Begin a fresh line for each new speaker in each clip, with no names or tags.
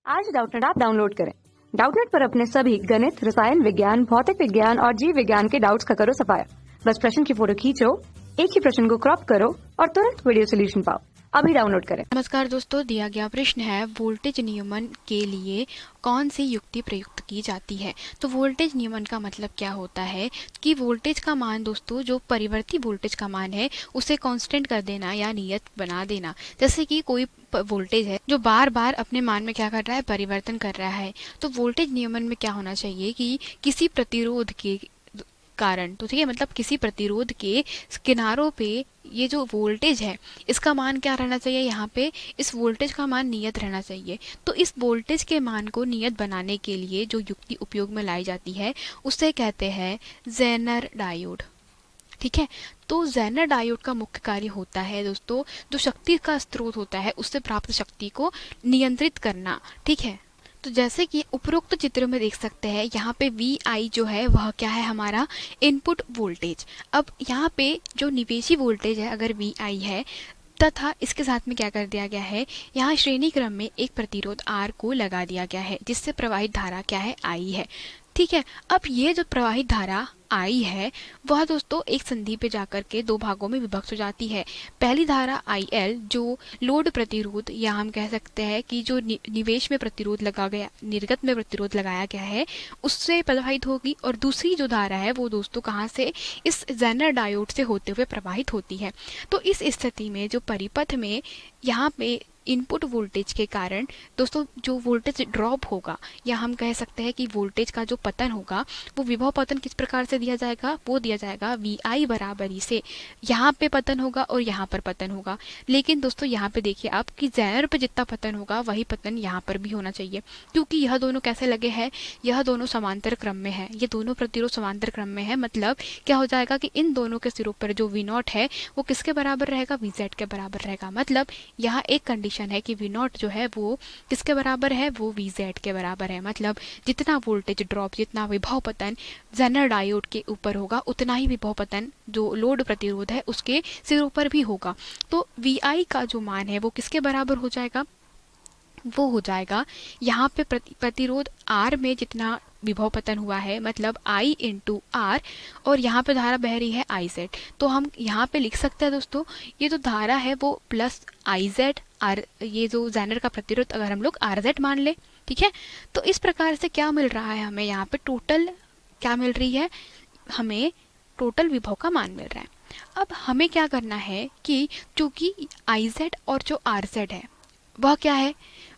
आज Doubtnut app download करें। Doubtnut पर अपने सभी गणित, रसायन विज्ञान, भौतिक विज्ञान और जीव विज्ञान के डाउट्स का करो सफाया। बस प्रश्न की फोटो खींचो, एक ही प्रश्न को क्रॉप करो और तुरंत वीडियो सोल्यूशन पाओ। अभी डाउनलोड करें।
नमस्कार दोस्तों, दिया गया प्रश्न है वोल्टेज नियमन के लिए कौन सी युक्ति प्रयुक्त की जाती है। तो वोल्टेज नियमन का मतलब क्या होता है कि वोल्टेज का मान दोस्तों, जो परिवर्ती वोल्टेज का मान है उसे कांस्टेंट कर देना या नियत बना देना। जैसे कि कोई वोल्टेज है जो बार बार अपने मान में क्या कर रहा है, परिवर्तन कर रहा है। तो वोल्टेज नियमन में क्या होना चाहिए कि किसी प्रतिरोध के कारण, तो ठीक है, मतलब किसी प्रतिरोध के किनारों पे ये जो वोल्टेज है इसका मान क्या रहना चाहिए, यहाँ पे इस वोल्टेज का मान नियत रहना चाहिए। तो इस वोल्टेज के मान को नियत बनाने के लिए जो युक्ति उपयोग में लाई जाती है उसे कहते हैं जेनर डायोड। ठीक है, तो जेनर डायोड का मुख्य कार्य होता है दोस्तों, जो शक्ति का स्रोत होता है उससे प्राप्त शक्ति को नियंत्रित करना। ठीक है, तो जैसे कि उपरोक्त चित्र में देख सकते हैं, यहाँ पे वी आई जो है वह क्या है, हमारा इनपुट वोल्टेज। अब यहाँ पे जो निवेशी वोल्टेज है अगर वी आई है, तथा इसके साथ में क्या कर दिया गया है, यहाँ श्रेणी क्रम में एक प्रतिरोध आर को लगा दिया गया है जिससे प्रवाहित धारा क्या है, आई है। ठीक है, अब ये जो प्रवाहित धारा आई है वह दोस्तों एक संधि पे जाकर के दो भागों में विभक्त हो जाती है। पहली धारा आई एल जो लोड प्रतिरोध या हम कह सकते हैं कि जो निवेश में प्रतिरोध लगा गया, निर्गत में प्रतिरोध लगाया गया है उससे प्रवाहित होगी, और दूसरी जो धारा है वो दोस्तों कहाँ से, इस जेनर डायोड से होते हुए प्रवाहित होती है। तो इस स्थिति में जो परिपथ में यहाँ पे इनपुट वोल्टेज के कारण दोस्तों जो वोल्टेज ड्रॉप होगा, या हम कह सकते हैं कि वोल्टेज का जो पतन होगा वो विभव पतन किस प्रकार से दिया जाएगा, वो दिया जाएगा वी आई बराबरी से। यहाँ पे पतन होगा और यहाँ पर पतन होगा, लेकिन दोस्तों यहाँ पे देखिए आप कि जेनर पे जितना पतन होगा वही पतन यहाँ पर भी होना चाहिए, क्योंकि यह दोनों कैसे लगे हैं, यह दोनों समांतर क्रम में है, ये दोनों प्रतिरोध समांतर क्रम में है। मतलब क्या हो जाएगा कि इन दोनों के सिरों पर जो वी नॉट है वो किसके बराबर रहेगा, वी जेड के बराबर रहेगा। मतलब यहाँ एक कंडीशन है कि वी नॉट जो है वो किसके बराबर है, वो वी जेड के बराबर है। मतलब जितना वोल्टेज ड्रॉप, जितना विभव पतन जेनर डायोड के ऊपर होगा उतना ही विभव पतन जो लोड प्रतिरोध है उसके सिरों पर भी होगा। तो वी आई का जो मान है वो किसके बराबर हो जाएगा, वो हो जाएगा यहाँ पे प्रतिरोध आर में जितना विभव पतन हुआ है, मतलब I इंटू आर, और यहाँ पे धारा बह रही है आई जेड। तो हम यहाँ पे लिख सकते हैं दोस्तों, ये जो धारा है वो प्लस आई जेड आर, ये जो जेनर का प्रतिरोध अगर हम लोग आर जेड मान ले। ठीक है, तो इस प्रकार से क्या मिल रहा है हमें, यहाँ पे टोटल क्या मिल रही है, हमें टोटल विभव का मान मिल रहा है। अब हमें क्या करना है कि चूंकि आई जेड और जो आर जेड है वह क्या है,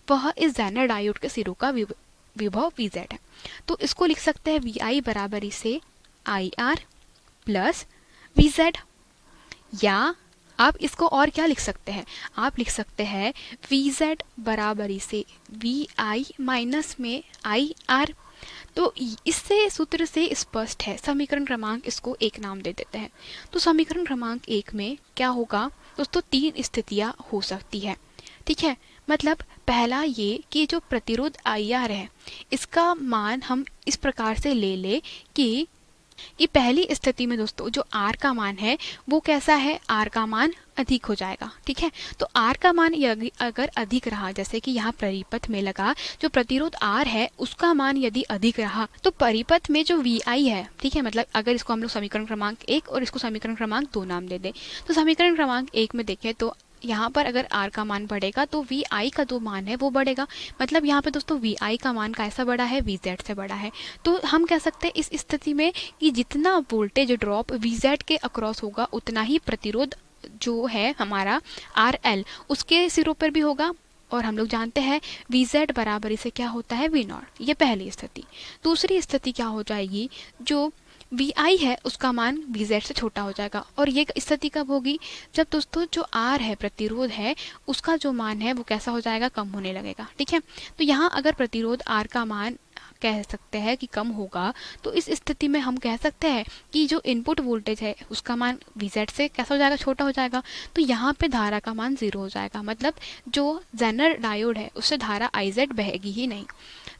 वह इस जेनर डायोड के सिरों का विभव वी जेड है। तो इसको लिख सकते हैं वी आई बराबरी से I R plus V Z, या आप इसको और क्या लिख सकते हैं, आप लिख सकते हैं वी जेड बराबरी से वी आई माइनस में आई आर। तो इससे सूत्र से स्पष्ट है, समीकरण क्रमांक इसको एक नाम दे देते हैं। तो समीकरण क्रमांक एक में क्या होगा दोस्तों, तीन स्थितियां हो सकती है। ठीक है, मतलब पहला ये कि जो प्रतिरोध आई आर है इसका मान हम इस प्रकार से ले ले कि पहली स्थिति में दोस्तों जो आर का मान है वो कैसा है, आर का मान अधिक हो जाएगा। ठीक है, तो आर का मान अगर अधिक रहा, जैसे कि यहाँ परिपथ में लगा जो प्रतिरोध आर है उसका मान यदि अधिक रहा, तो परिपथ में जो वी आई है, ठीक है, मतलब अगर इसको हम लोग समीकरण क्रमांक एक और इसको समीकरण क्रमांक दो नाम दे दें, तो समीकरण क्रमांक एक में देखें तो यहाँ पर अगर आर का मान बढ़ेगा तो वी आई का जो मान है वो बढ़ेगा। मतलब यहाँ पे दोस्तों वी आई का मान कैसा बड़ा है, वी जेड से बड़ा है। तो हम कह सकते हैं इस स्थिति में कि जितना वोल्टेज ड्रॉप वी जेड के अक्रॉस होगा उतना ही प्रतिरोध जो है हमारा आर एल उसके सिरों पर भी होगा, और हम लोग जानते हैं वी जेड बराबरी से क्या होता है, वी नॉट। ये पहली स्थिति। दूसरी स्थिति क्या हो जाएगी, जो वी आई है उसका मान वी जेड से छोटा हो जाएगा, और ये स्थिति कब होगी, जब दोस्तों जो आर है प्रतिरोध है उसका जो मान है वो कैसा हो जाएगा, कम होने लगेगा। ठीक है, तो यहाँ अगर प्रतिरोध आर का मान कह सकते हैं कि कम होगा, तो इस स्थिति में हम कह सकते हैं कि जो इनपुट वोल्टेज है उसका मान वी जेड से कैसा हो जाएगा, छोटा हो जाएगा। तो यहाँ पे धारा का मान 0 हो जाएगा, मतलब जो जेनर डायोड है उससे धारा आई जेड बहेगी ही नहीं।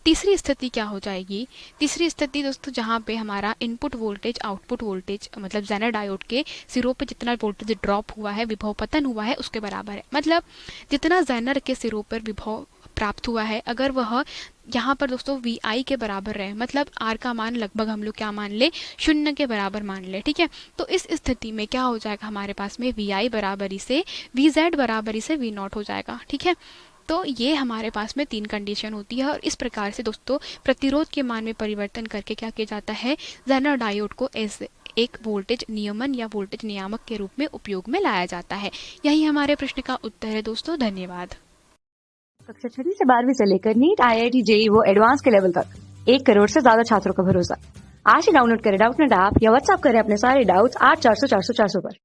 तीसरी स्थिति क्या हो जाएगी, तीसरी स्थिति दोस्तों जहाँ पे हमारा इनपुट वोल्टेज आउटपुट वोल्टेज, मतलब जेनर डायोड के सिरों पे जितना वोल्टेज ड्रॉप हुआ है, विभव पतन हुआ है उसके बराबर है। मतलब जितना जेनर के सिरों पर विभव प्राप्त हुआ है, अगर वह यहाँ पर दोस्तों Vi के बराबर रहे, मतलब R का मान लगभग हम लोग क्या मान ले, 0 के बराबर मान ले, ठीक है। तो इस स्थिति में क्या हो जाएगा हमारे पास में, Vi बराबरी से Vz बराबरी से V0 हो जाएगा, ठीक है। तो ये हमारे पास में 3 कंडीशन होती है और इस प्रकार से दोस्तों प्रतिरोध के मान में परिवर्तन करके क्या किया जाता है, जेनर डायोड को एक वोल्टेज नियमन या वोल्टेज नियामक के रूप में उपयोग में लाया जाता है। यही हमारे प्रश्न का उत्तर है दोस्तों। धन्यवाद।
कक्षा 6 से 12वीं से लेकर नीट, IIT, JEE वो एडवांस के लेवल तक 1 करोड़ से ज्यादा छात्रों का भरोसा। आज ही डाउनलोड करें डाउटनेट ऐप या व्हाट्सएप करें अपने सारे डाउट्स 8400 400 400 पर।